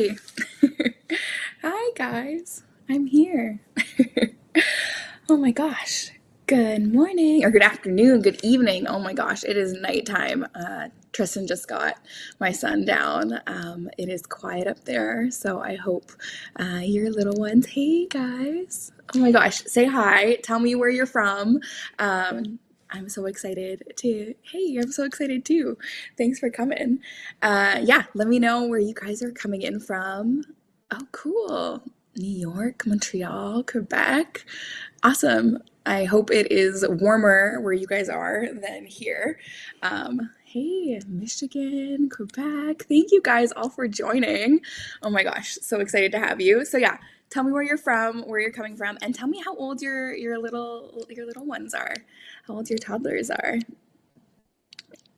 Hey. Hi, guys. I'm here. Oh my gosh. Good morning, or good afternoon, good evening. Oh my gosh, it is nighttime. Tristan just got my son down. It is quiet up there, so I hope your little ones. Hey, guys. Oh my gosh, say hi. Tell me where you're from. I'm so excited to, hey, I'm so excited too. Thanks for coming. Yeah, let me know where you guys are coming in from. Oh, cool. New York, Montreal, Quebec. Awesome. I hope it is warmer where you guys are than here. Hey, Michigan, Quebec. Thank you guys all for joining. Oh my gosh, so excited to have you. So yeah, tell me where you're from, where you're coming from, and tell me how old your little ones are. How old your toddlers are.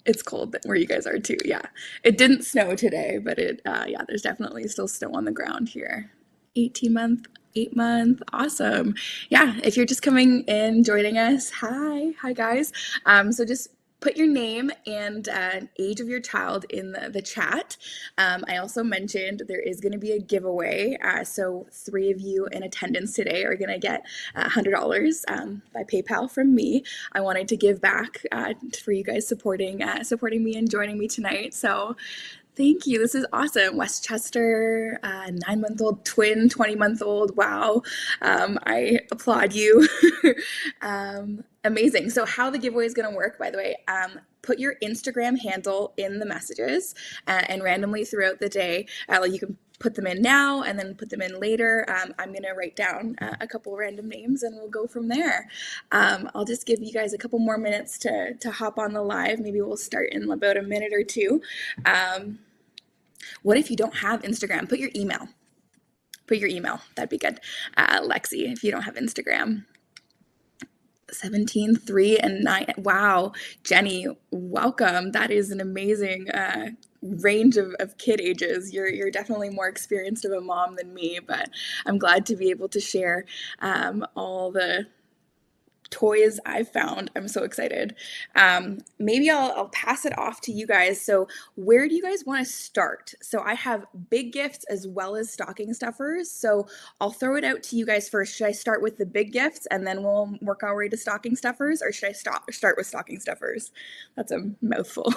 It's cold where you guys are too. Yeah, it didn't snow today, but yeah, there's definitely still snow on the ground here. 18-month, 8-month, awesome. Yeah, if you're just coming in, joining us, hi guys. So just put your name and age of your child in the chat. I also mentioned there is going to be a giveaway. So 3 of you in attendance today are going to get $100 by PayPal from me. I wanted to give back for you guys supporting me and joining me tonight. So thank you. This is awesome. Westchester, 9-month-old twin, 20-month-old. Wow. I applaud you. Amazing. So how the giveaway is going to work, by the way, put your Instagram handle in the messages and randomly throughout the day, you can put them in now and then put them in later. I'm going to write down a couple random names and we'll go from there. I'll just give you guys a couple more minutes to hop on the live. Maybe we'll start in about a minute or two. What if you don't have Instagram? Put your email. That'd be good. Lexi, if you don't have Instagram. 17, 3, and 9. Wow. Jenny, welcome. That is an amazing range of kid ages. You're definitely more experienced of a mom than me, but I'm glad to be able to share all the toys I've found. I'm so excited. Maybe I'll pass it off to you guys. So where do you guys want to start? So I have big gifts as well as stocking stuffers. So I'll throw it out to you guys first. Should I start with the big gifts and then we'll work our way to stocking stuffers, or should I start with stocking stuffers? That's a mouthful.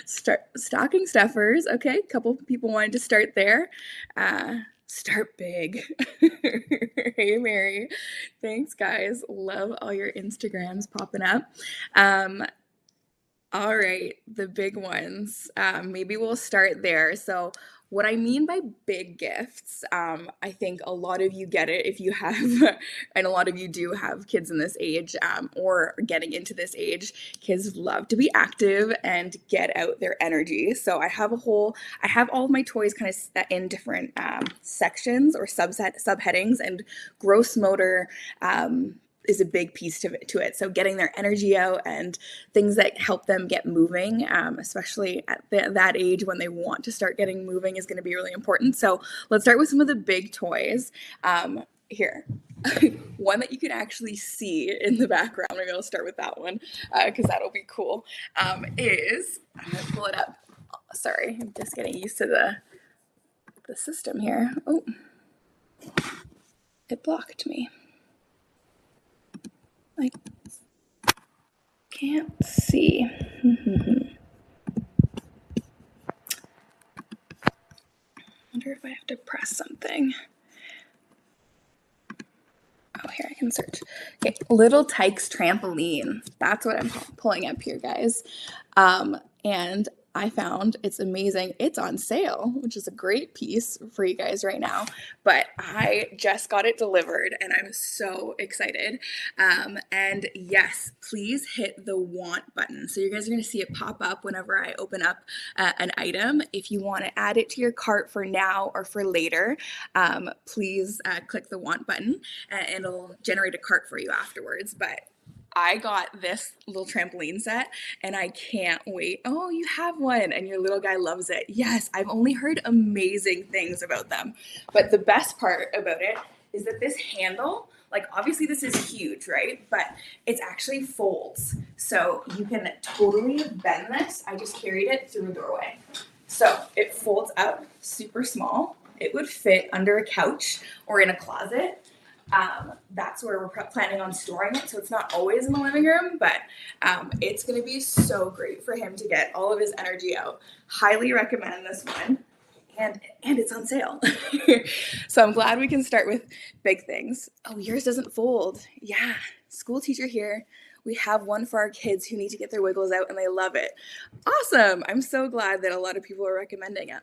Stocking stuffers. Okay, a couple people wanted to start there. Start big. Hey, Mary. Thanks, guys. Love all your Instagrams popping up. All right, the big ones. Maybe we'll start there. So what I mean by big gifts, I think a lot of you get it if you have, and a lot of you do have kids in this age or getting into this age. Kids love to be active and get out their energy. So I have all of my toys kind of in different sections or subheadings, and gross motor is a big piece to it. So getting their energy out and things that help them get moving, especially at that age when they want to start getting moving, is going to be really important. So let's start with some of the big toys. Here, one that you can actually see in the background. Maybe I'll start with that one because that'll be cool. I'm going to pull it up. Sorry, I'm just getting used to the system here. Oh, it blocked me. I can't see. Wonder if I have to press something. Oh, here, I can search. Okay, Little Tykes Trampoline. That's what I'm pulling up here, guys. And I found it's amazing. It's on sale, which is a great piece for you guys right now. But I just got it delivered and I'm so excited. And yes, please hit the want button. So you guys are going to see it pop up whenever I open up an item. If you want to add it to your cart for now or for later, please click the want button and it'll generate a cart for you afterwards. But I got this little trampoline set and I can't wait. Oh, you have one and your little guy loves it. Yes, I've only heard amazing things about them. But the best part about it is that this handle, like obviously this is huge, right? But it's actually folds. So you can totally bend this. I just carried it through a doorway. So it folds up super small. It would fit under a couch or in a closet. That's where we're planning on storing it, so it's not always in the living room, but it's going to be so great for him to get all of his energy out. Highly recommend this one, and it's on sale. So I'm glad we can start with big things. Oh, yours doesn't fold. Yeah, school teacher here. We have one for our kids who need to get their wiggles out, and they love it. Awesome. I'm so glad that a lot of people are recommending it.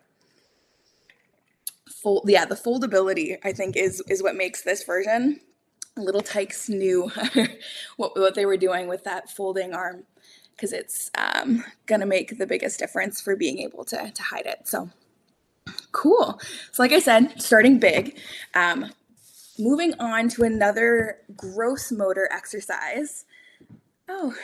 The foldability, I think, is what makes this version. Little Tykes knew what they were doing with that folding arm, because it's gonna make the biggest difference for being able to hide it. So cool. So like I said, starting big. Moving on to another gross motor exercise. Oh,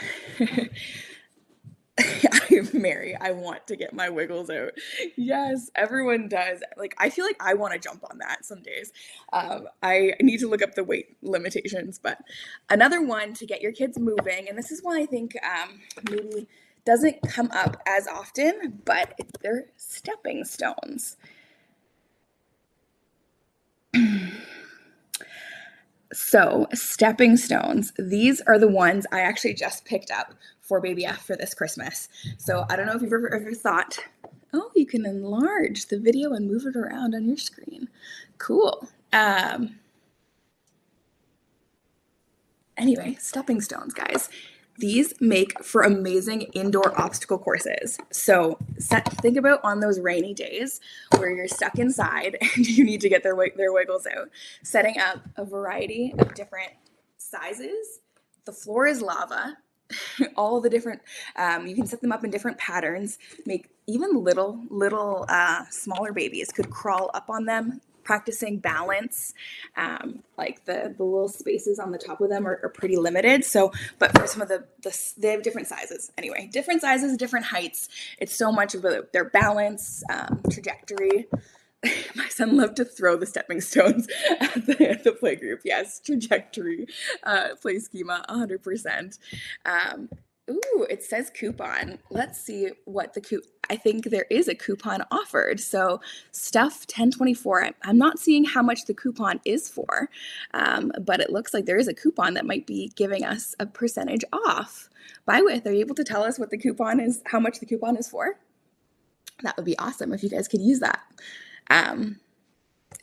Mary, I want to get my wiggles out. Yes, everyone does. Like, I feel like I want to jump on that some days. I need to look up the weight limitations, but another one to get your kids moving, and this is one I think maybe doesn't come up as often, but they're stepping stones. So stepping stones, these are the ones I actually just picked up for Baby F for this Christmas. So I don't know if you've ever thought, oh, you can enlarge the video and move it around on your screen. Cool. Anyway, stepping stones, guys. These make for amazing indoor obstacle courses. So think about on those rainy days where you're stuck inside and you need to get their wiggles out, setting up a variety of different sizes. The floor is lava. All the different, you can set them up in different patterns, make even little smaller babies could crawl up on them, practicing balance. Like the little spaces on the top of them are pretty limited. So, but for some of they have different sizes. Anyway, different sizes, different heights. It's so much about their balance, trajectory. My son loved to throw the stepping stones at the play group. Yes, trajectory, play schema, 100%. Ooh, it says coupon. Let's see what I think there is a coupon offered. So stuff 1024. I'm not seeing how much the coupon is for, but it looks like there is a coupon that might be giving us a percentage off. Buywith, are you able to tell us what the coupon is, how much the coupon is for? That would be awesome if you guys could use that.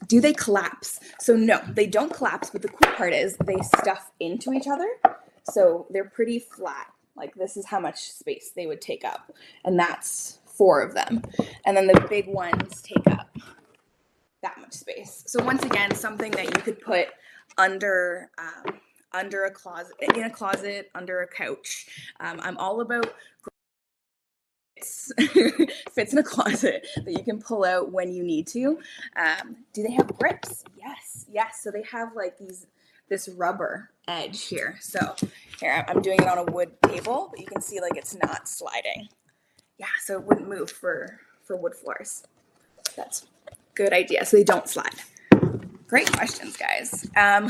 Do they collapse? So no, they don't collapse, but the cool part is they stuff into each other. So they're pretty flat. Like this is how much space they would take up. And that's 4 of them. And then the big ones take up that much space. So once again, something that you could put under a closet, in a closet, under a couch. I'm all about fits in a closet that you can pull out when you need to. Do they have grips? Yes. So they have like this rubber edge here. So here, I'm doing it on a wood table, but you can see like it's not sliding. Yeah, so it wouldn't move for wood floors. That's a good idea. So they don't slide. Great questions, guys.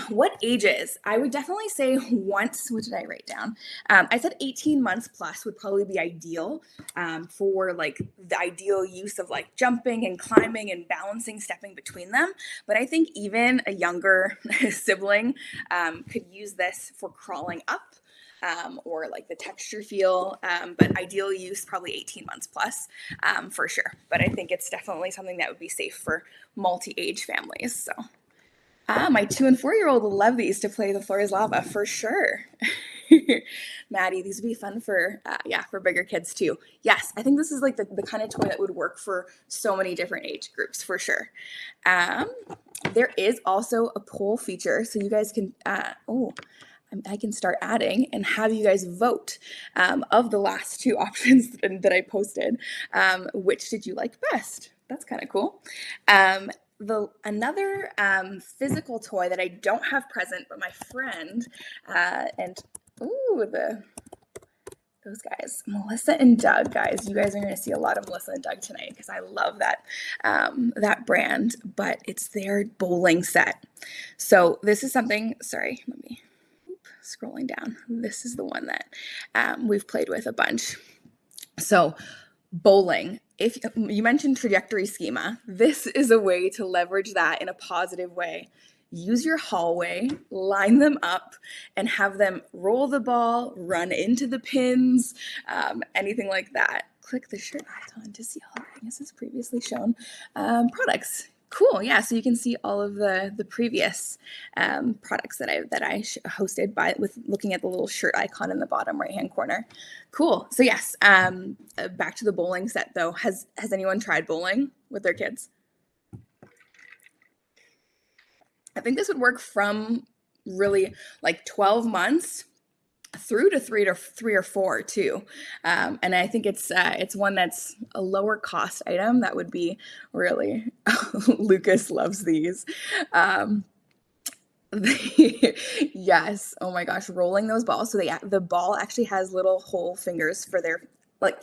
What ages? I would definitely say what did I write down? I said 18 months plus would probably be ideal for like the ideal use of like jumping and climbing and balancing, stepping between them. But I think even a younger sibling could use this for crawling up. Or like the texture feel, but ideal use probably 18 months plus for sure. But I think it's definitely something that would be safe for multi-age families. So. My 2- and 4-year-old will love these to play The Floor is Lava for sure. Maddie, these would be fun for bigger kids too. Yes, I think this is like the kind of toy that would work for so many different age groups for sure. There is also a poll feature, so you guys can, I can start adding and have you guys vote of the last 2 options that I posted. Which did you like best? That's kind of cool. Another physical toy that I don't have present, but my friend those guys, Melissa and Doug, guys, you guys are going to see a lot of Melissa and Doug tonight because I love that brand, but it's their bowling set. So this is something, sorry, let me scrolling down. This is the one that we've played with a bunch. So bowling, if you mentioned trajectory schema, this is a way to leverage that in a positive way. Use your hallway, line them up, and have them roll the ball, run into the pins, anything like that. Click the shirt icon to see all of Agnes's previously shown products. Cool, yeah. So you can see all of the previous products that I hosted with looking at the little shirt icon in the bottom right hand corner. Cool. So yes, back to the bowling set though. Has anyone tried bowling with their kids? I think this would work from really like 12 months through to three or four too, and I think it's one that's a lower cost item that would be really. Lucas loves these. Yes, oh my gosh, rolling those balls. So the ball actually has little hole fingers for their like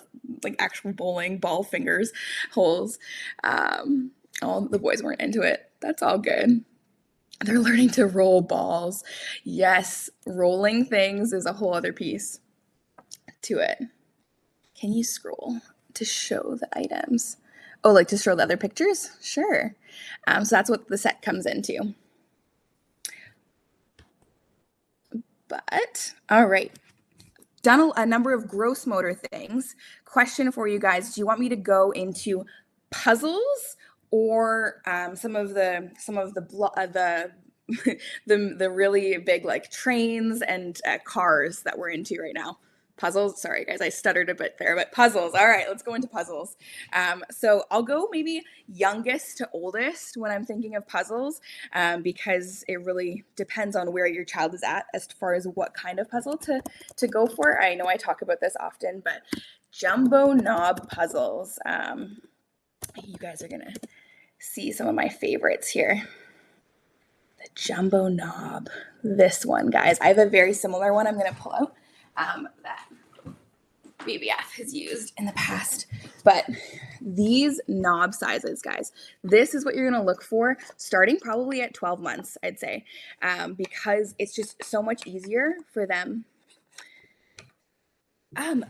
actual bowling ball fingers holes. All the boys weren't into it. That's all good. They're learning to roll balls. Yes, rolling things is a whole other piece to it. Can you scroll to show the items? Oh, like to show the other pictures? Sure. So that's what the set comes into. But, all right. Done a number of gross motor things. Question for you guys. Do you want me to go into puzzles or some of the the really big like trains and cars that we're into right now? Puzzles. Sorry, guys, I stuttered a bit there, but puzzles. All right, let's go into puzzles. So I'll go maybe youngest to oldest when I'm thinking of puzzles, because it really depends on where your child is at as far as what kind of puzzle to go for. I know I talk about this often, but jumbo knob puzzles. You guys are gonna see some of my favorites here. The jumbo knob. This one, guys. I have a very similar one I'm gonna pull out. That BBF has used in the past, but these knob sizes, guys, this is what you're going to look for starting probably at 12 months, I'd say, because it's just so much easier for them.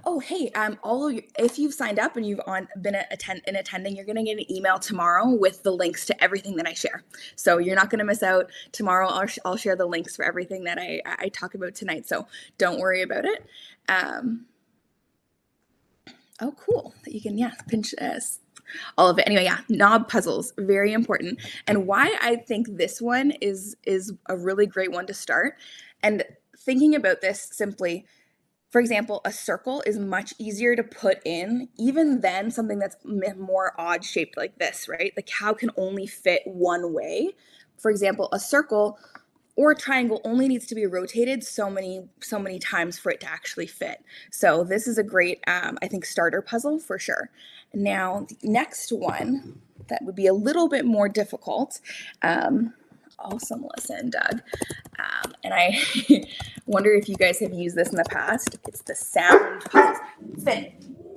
Oh, hey, if you've signed up and you've been attending, you're going to get an email tomorrow with the links to everything that I share. So you're not going to miss out. Tomorrow I'll share the links for everything that I talk about tonight. So don't worry about it. Oh, cool. That you can, pinch all of it. Anyway, knob puzzles, very important. And why I think this one is a really great one to start. And thinking about this simply, for example, a circle is much easier to put in even than something that's more odd shaped like this, right? The cow can only fit one way. For example, a circle or a triangle only needs to be rotated so many times for it to actually fit. So this is a great, I think, starter puzzle for sure. Now, the next one that would be a little bit more difficult, also Melissa and Doug, and I wonder if you guys have used this in the past. It's the sound puzzle. Finn,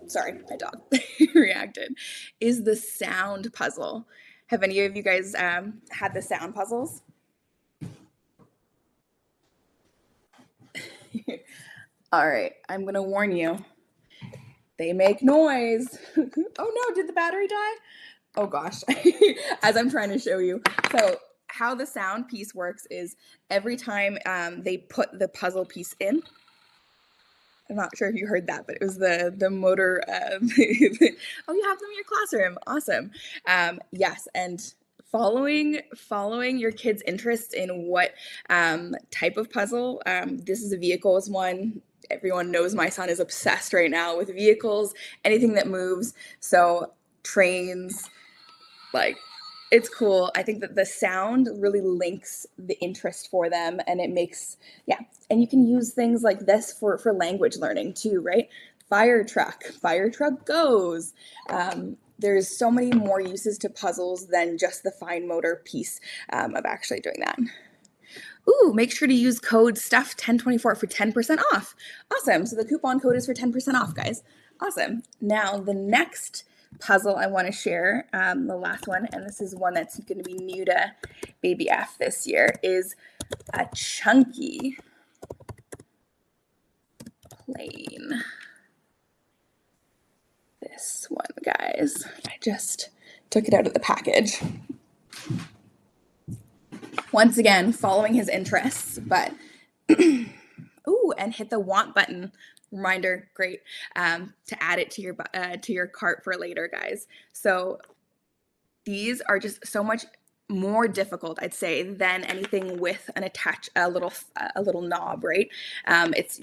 sorry, my dog reacted. Is the sound puzzle. Have any of you guys had the sound puzzles? All right, I'm going to warn you. They make noise. Oh no, did the battery die? Oh gosh, as I'm trying to show you. So how the sound piece works is every time they put the puzzle piece in, I'm not sure if you heard that, but it was the motor. Oh, you have them in your classroom. Awesome. Yes, and following your kids' interests in what type of puzzle. This is a vehicles one. Everyone knows my son is obsessed right now with vehicles, anything that moves. So trains, like, it's cool. I think that the sound really links the interest for them, and it makes, and you can use things like this for language learning too, right? Fire truck goes. There's so many more uses to puzzles than just the fine motor piece of actually doing that. Ooh, make sure to use code STUFF1024 for 10% off. Awesome. So the coupon code is for 10% off, guys. Awesome. Now, the next puzzle I want to share, the last one, and this is one that's going to be new to Baby F this year, is a chunky plane. This one, guys. I just took it out of the package. Once again, following his interests, but ooh, and hit the want button. Reminder, great, to add it to your cart for later, guys. So these are just so much more difficult, I'd say, than anything with a little knob, right?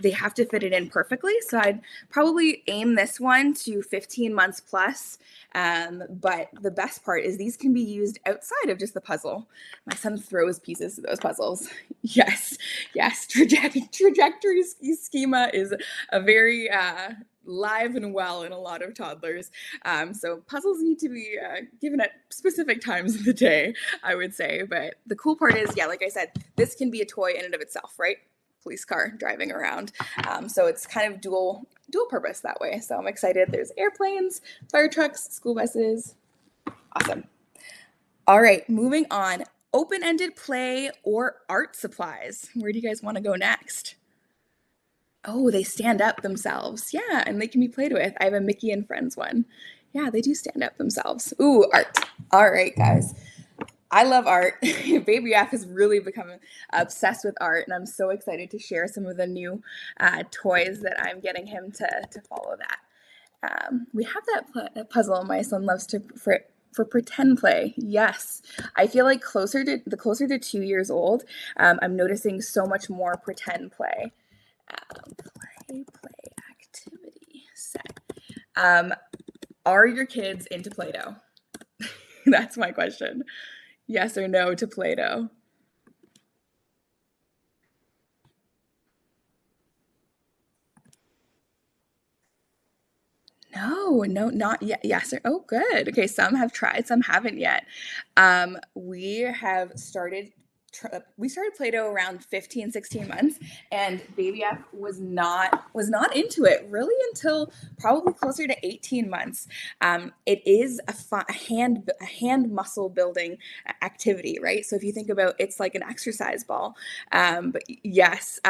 They have to fit it in perfectly. So I'd probably aim this one to 15 months plus. But the best part is these can be used outside of just the puzzle. My son throws pieces of those puzzles. Yes, trajectory schema is a very live and well in a lot of toddlers. So puzzles need to be given at specific times of the day, I would say. But the cool part is, yeah, like I said, this can be a toy in and of itself, right? Police car driving around. So it's kind of dual purpose that way. So I'm excited. There's airplanes, fire trucks, school buses. Awesome. All right, moving on. Open-ended play or art supplies. Where do you guys want to go next? Oh, they stand up themselves. Yeah, and they can be played with. I have a Mickey and Friends one. Yeah, they do stand up themselves. Ooh, art. All right, guys. I love art. Baby F has really become obsessed with art, and I'm so excited to share some of the new toys that I'm getting him to follow that. We have that puzzle my son loves for pretend play. Yes, I feel like closer to 2 years old, I'm noticing so much more pretend play. Play activity set. Are your kids into Play-Doh? That's my question. Yes or no to Play-Doh? No, not yet. Yes or oh, good. Okay, some have tried, some haven't yet. We started Play-Doh around 15, 16 months, and Baby F was not into it really until probably closer to 18 months. It is a hand muscle building activity, right? So if you think about it's like an exercise ball. But yes,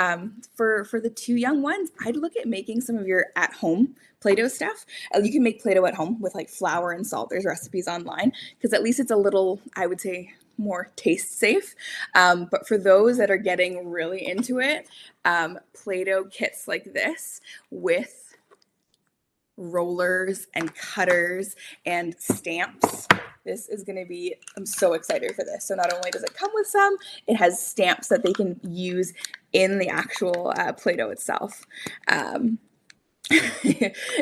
for the two young ones, I'd look at making some of your at-home Play-Doh stuff. You can make Play-Doh at home with like flour and salt. There's recipes online because at least it's a little, I would say, more taste safe. But for those that are getting really into it, Play-Doh kits like this with rollers and cutters and stamps. This is going to be, I'm so excited for this. So not only does it come with some, it has stamps that they can use in the actual Play-Doh itself.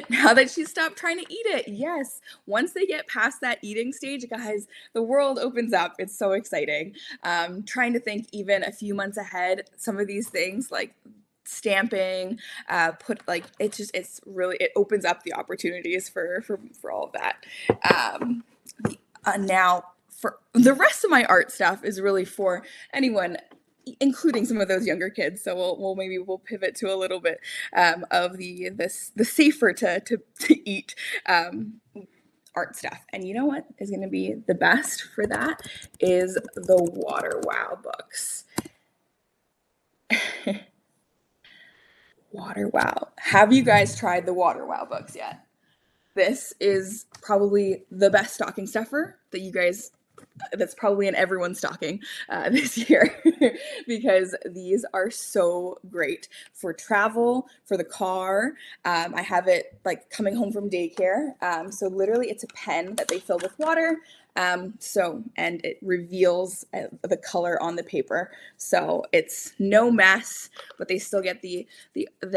Now that she stopped trying to eat it, yes. Once they get past that eating stage, guys, the world opens up. It's so exciting. Trying to think even a few months ahead, some of these things like stamping, it opens up the opportunities for all of that. Now, for the rest of my art stuff is really for anyone, including some of those younger kids. So we'll pivot to a little bit of the safer to eat art stuff. And you know what is going to be the best for that is the Water Wow books. Water Wow. Have you guys tried the Water Wow books yet? This is probably the best stocking stuffer that's probably in everyone's stocking this year because these are so great for travel, for the car. I have it like coming home from daycare. So literally it's a pen that they fill with water. And it reveals the color on the paper. So it's no mess, but they still get the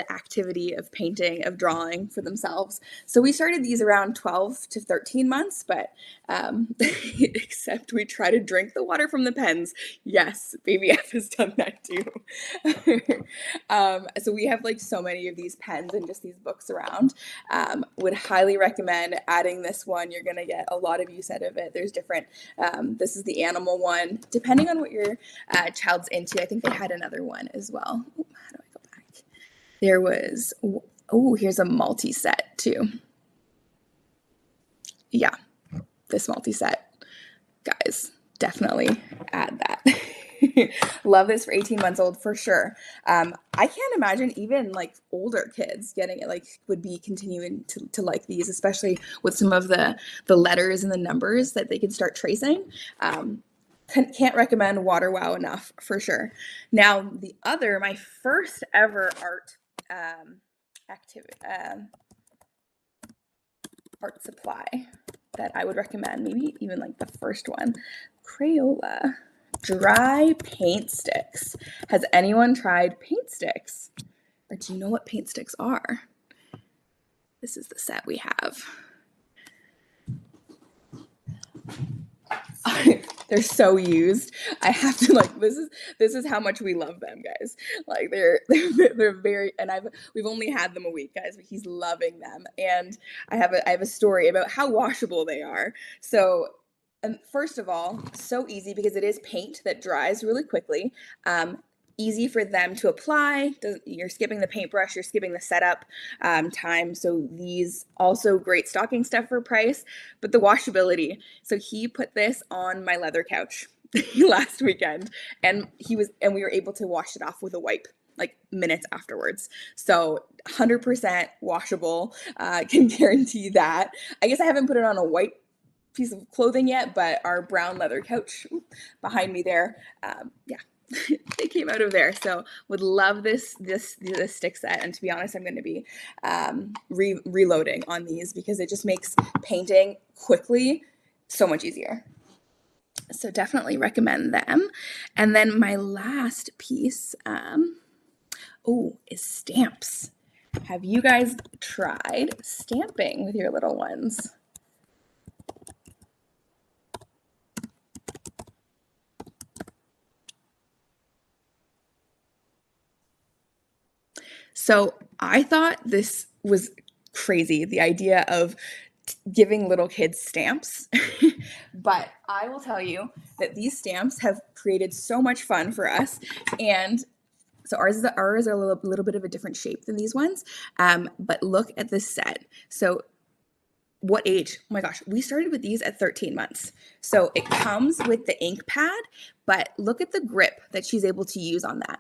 activity of painting, of drawing for themselves. So we started these around 12 to 13 months, but except we try to drink the water from the pens. Yes, Baby F has done that too. So we have like so many of these pens and just these books around. Would highly recommend adding this one. You're going to get a lot of use out of it. There's different, this is the animal one, depending on what your child's into. I think they had another one as well. Ooh, how do I go back? There was, here's a multi-set too. Yeah, this multi-set. Guys, definitely add that. Love this for 18 months old for sure. I can't imagine even like older kids getting it, like would be continuing to like these, especially with some of the letters and the numbers that they can start tracing. Can't recommend Water Wow enough for sure. Now my first ever art activity, art supply that I would recommend, maybe even like the first one, Crayola dry paint sticks. Has anyone tried paint sticks? Or do you know what paint sticks are? This is the set we have. They're so used. I have to like, this is how much we love them, guys. Like they're very, and we've only had them a week, guys, but he's loving them. And I have a story about how washable they are. So first of all, so easy because it is paint that dries really quickly. Easy for them to apply. You're skipping the paintbrush, you're skipping the setup time. So these also great stocking stuffer price, but the washability. So he put this on my leather couch last weekend, and we were able to wash it off with a wipe like minutes afterwards. So 100% washable. Can guarantee that. I guess I haven't put it on a white piece of clothing yet, but our brown leather couch behind me there, yeah. They came out of there. So would love this stick set. And to be honest, I'm going to be reloading on these because it just makes painting quickly so much easier. So definitely recommend them. And then my last piece is stamps. Have you guys tried stamping with your little ones? So I thought this was crazy, the idea of giving little kids stamps. But I will tell you that these stamps have created so much fun for us. And so ours are a little bit of a different shape than these ones. But look at this set. So what age? Oh my gosh, we started with these at 13 months. So it comes with the ink pad, but look at the grip that she's able to use on that.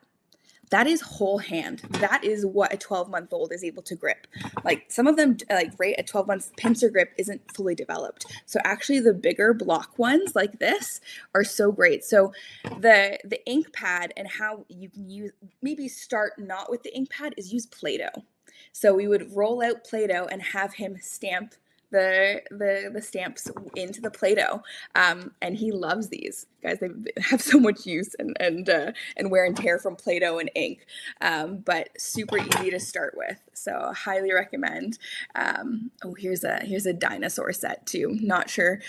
That is whole hand. That is what a 12-month-old is able to grip. Like some of them, like right at 12 months, pincer grip isn't fully developed. So actually the bigger block ones like this are so great. So the ink pad and how you can maybe start not with the ink pad is use Play-Doh. So we would roll out Play-Doh and have him stamp the stamps into the Play-Doh, and he loves these guys. They have so much use and wear and tear from Play-Doh and ink, but super easy to start with. So highly recommend. Here's a dinosaur set too. Not sure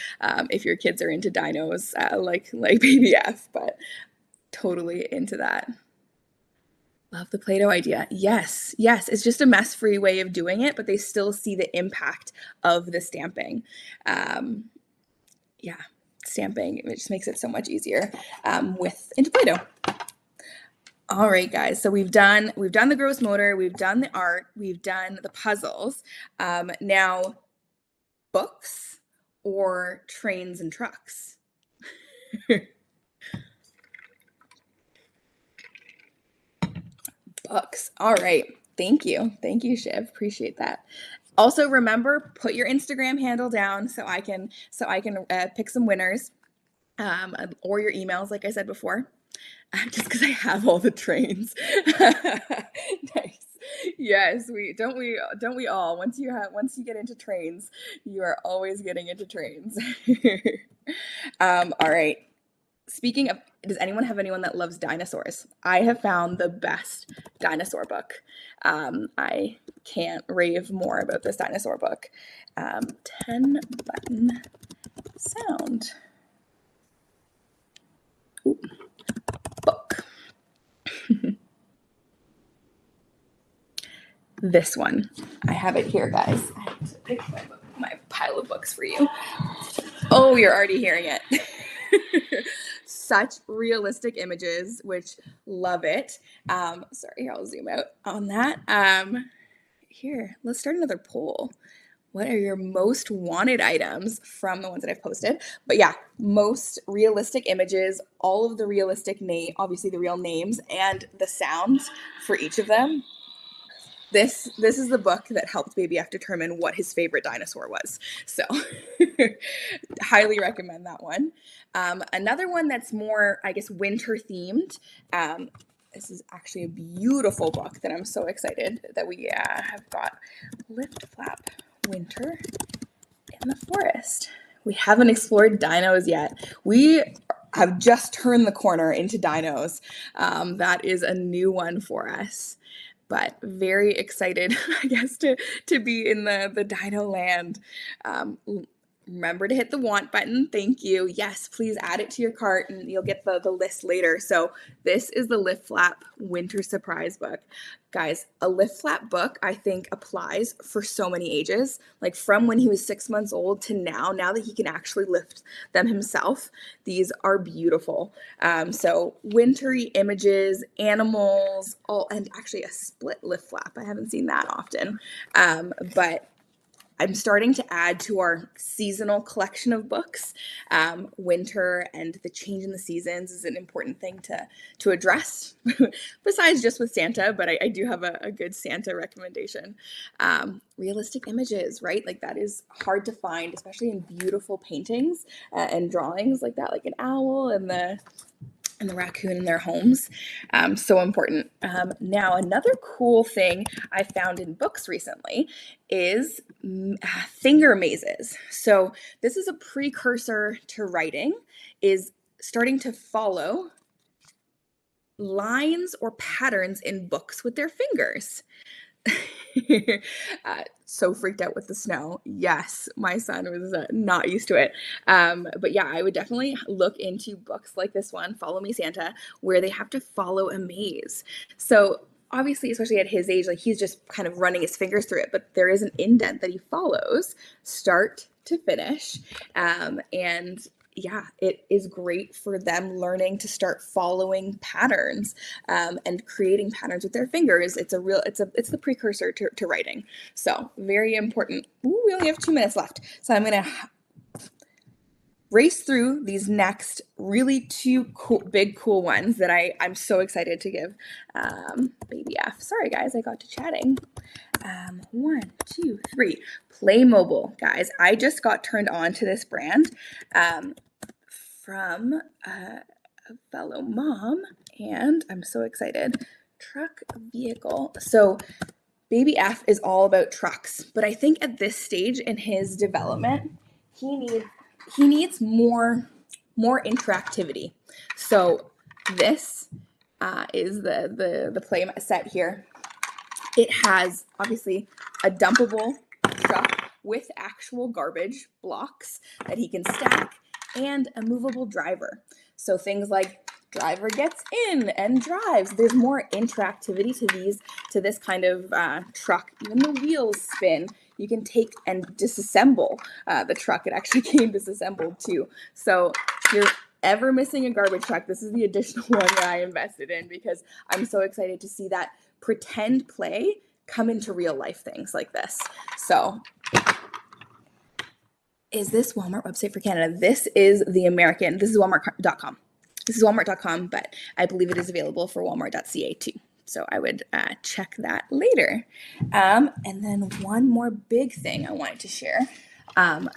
if your kids are into dinos like Baby F, but totally into that. Love the Play-Doh idea. Yes. It's just a mess-free way of doing it, but they still see the impact of the stamping. Stamping, it just makes it so much easier into Play-Doh. All right, guys. So we've done the gross motor, we've done the art, we've done the puzzles. Now, books or trains and trucks? Books. All right. Thank you, Shiv. Appreciate that. Also, remember, put your Instagram handle down so I can pick some winners, or your emails, like I said before, just because I have all the trains. Nice. Yes, don't we all? Once you get into trains, you are always getting into trains. All right. Speaking of, does anyone have anyone that loves dinosaurs? I have found the best dinosaur book. I can't rave more about this dinosaur book. 10 button sound. Ooh. Book. This one. I have it here, guys. I have to pick my pile of books for you. Oh, you're already hearing it. Such realistic images, which love it. Sorry, I'll zoom out on that. Here, let's start another poll. what are your most wanted items from the ones that I've posted? But yeah, most realistic images, all of the realistic obviously the real names and the sounds for each of them. This is the book that helped Baby F determine what his favorite dinosaur was. So highly recommend that one. Another one that's more, I guess, winter themed. This is actually a beautiful book that I'm so excited that we have got. Lift Flap Winter in the Forest. We haven't explored dinos yet. We have just turned the corner into dinos. That is a new one for us. But very excited, I guess, to be in the dino land. Remember to hit the want button. Thank you. Yes, please add it to your cart and you'll get the list later. So this is the Lift Flap Winter Surprise book. Guys, a Lift Flap book, I think, applies for so many ages, like from when he was 6 months old to now that he can actually lift them himself. These are beautiful. So wintry images, animals, and actually a split Lift Flap. I haven't seen that often, but I'm starting to add to our seasonal collection of books. Winter and the change in the seasons is an important thing to address, besides just with Santa, but I do have a good Santa recommendation. Realistic images, right? Like that is hard to find, especially in beautiful paintings and drawings like that, like an owl and the raccoon in their homes. So important. Now, another cool thing I found in books recently is finger mazes. So this is a precursor to writing, is starting to follow lines or patterns in books with their fingers. So freaked out with the snow. Yes, my son was not used to it. But yeah, I would definitely look into books like this one, Follow Me Santa, where they have to follow a maze. So obviously, especially at his age, like he's just kind of running his fingers through it, but there is an indent that he follows start to finish. And yeah, it is great for them learning to start following patterns and creating patterns with their fingers. It's the precursor to writing. So very important. Ooh, we only have 2 minutes left. So I'm going to race through these next really 2 cool ones that I'm so excited to give Baby F. Sorry guys, I got to chatting. 1, 2, 3. Playmobil, guys. I just got turned on to this brand from a fellow mom, and I'm so excited. Truck vehicle. So Baby F is all about trucks, but I think at this stage in his development, he needs more interactivity. So this is the play set here. It has obviously a dumpable truck with actual garbage blocks that he can stack and a movable driver. So things like driver gets in and drives. There's more interactivity to this kind of truck. Even the wheels spin. You can take and disassemble the truck. It actually came disassembled too. So if you're ever missing a garbage truck, this is the additional one that I invested in because I'm so excited to see that pretend play come into real life things like this. So is this Walmart website for Canada? This is Walmart.com. This is Walmart.com, but I believe it is available for Walmart.ca too. So I would check that later. And then one more big thing I wanted to share. And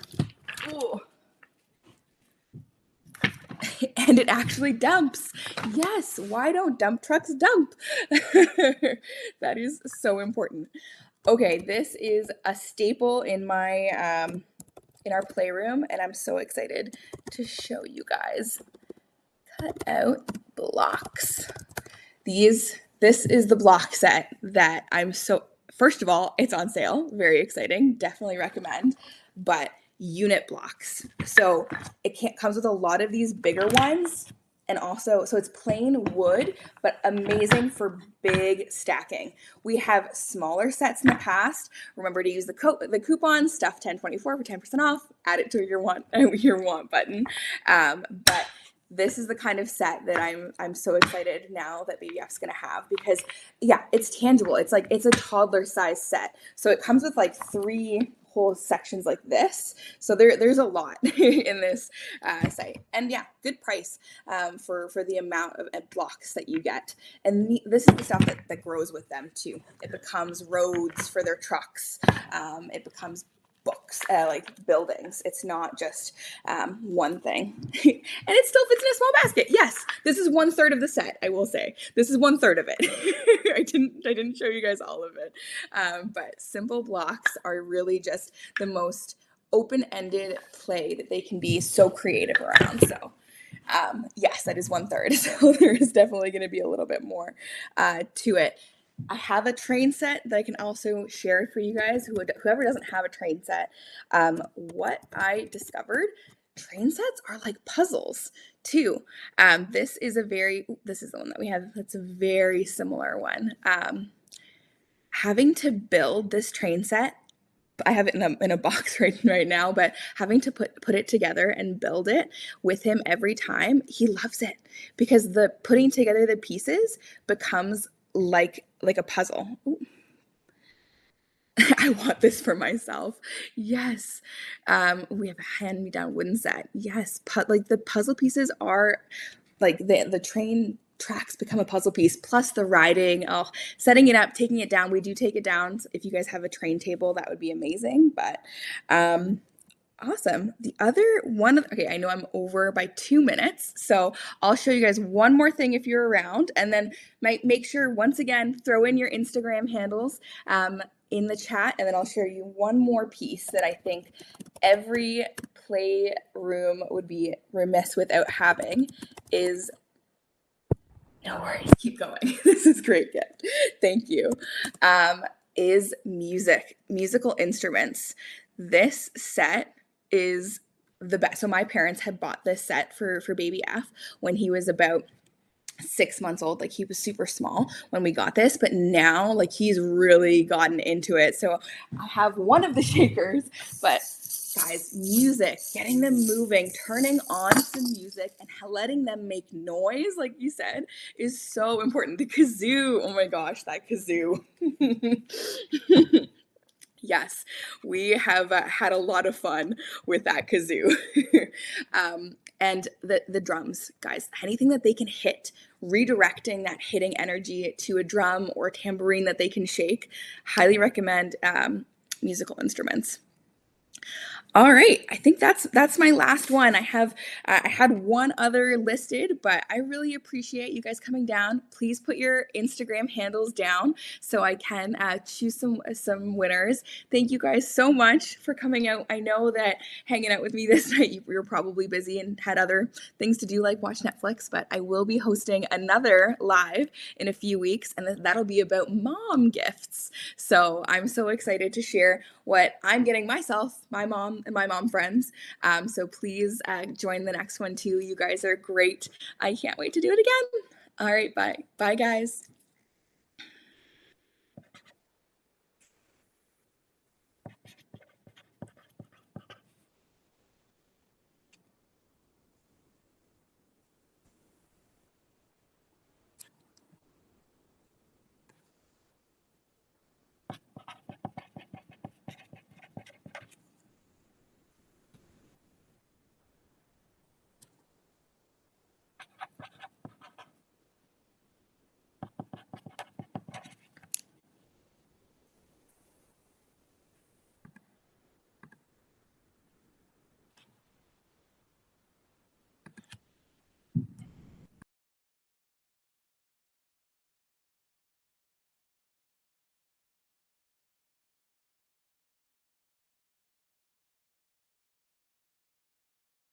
it actually dumps. Yes, why don't dump trucks dump? That is so important. Okay, this is a staple in my in our playroom, and I'm so excited to show you guys. Cut out blocks. This is the block set that first of all, it's on sale. Very exciting. Definitely recommend. But unit blocks. So it comes with a lot of these bigger ones. And also, so it's plain wood, but amazing for big stacking. We have smaller sets in the past. Remember to use the coupon stuff 1024 for 10% off. Add it to your want button. But this is the kind of set that I'm so excited now that Baby F's gonna have because yeah, it's tangible. It's a toddler size set. So it comes with like 3 whole sections like this. So there's a lot in this site, and yeah, good price for the amount of blocks that you get. And this is the stuff that grows with them too. It becomes roads for their trucks. It becomes books, like buildings. It's not just one thing. And it still fits in a small basket. Yes, this is 1/3 of the set. I will say this is 1/3 of it. I didn't show you guys all of it, but simple blocks are really just the most open-ended play that they can be so creative around. So yes, that is 1/3. So there is definitely going to be a little bit more to it. I have a train set that I can also share for you guys, whoever doesn't have a train set. What I discovered, train sets are like puzzles too. This is the one that we have. That's a very similar one. Having to build this train set, I have it in a box right now, but having to put it together and build it with him every time, he loves it because the putting together the pieces becomes like a puzzle. Ooh. I want this for myself. Yes. We have a hand-me-down wooden set. Yes. Like the puzzle pieces are like the train tracks become a puzzle piece, plus the riding, setting it up, taking it down. We do take it down. So if you guys have a train table, that would be amazing. But awesome. The other one, okay, I know I'm over by 2 minutes, so I'll show you guys one more thing if you're around, and then make sure, once again, throw in your Instagram handles in the chat, and then I'll share you one more piece that I think every playroom would be remiss without having is, no worries, keep going. This is great gift. Thank you. Is musical instruments. This set is the best. So my parents had bought this set for baby F when he was about 6 months old. Like, he was super small when we got this, but now like he's really gotten into it. So I have one of the shakers, but guys, music, getting them moving, turning on some music and letting them make noise, like you said, is so important. The kazoo, oh my gosh, that kazoo. Yes, we have had a lot of fun with that kazoo. And the drums, guys, anything that they can hit, redirecting that hitting energy to a drum or tambourine that they can shake, highly recommend musical instruments. All right, I think that's my last one. I had one other listed, but I really appreciate you guys coming down. Please put your Instagram handles down so I can choose some winners. Thank you guys so much for coming out. I know that hanging out with me this night, you were probably busy and had other things to do like watch Netflix, but I will be hosting another live in a few weeks, and that'll be about mom gifts. So I'm so excited to share what I'm getting myself, my mom, and my mom friends. So please join the next one too. You guys are great. I can't wait to do it again. All right, bye. Bye, guys.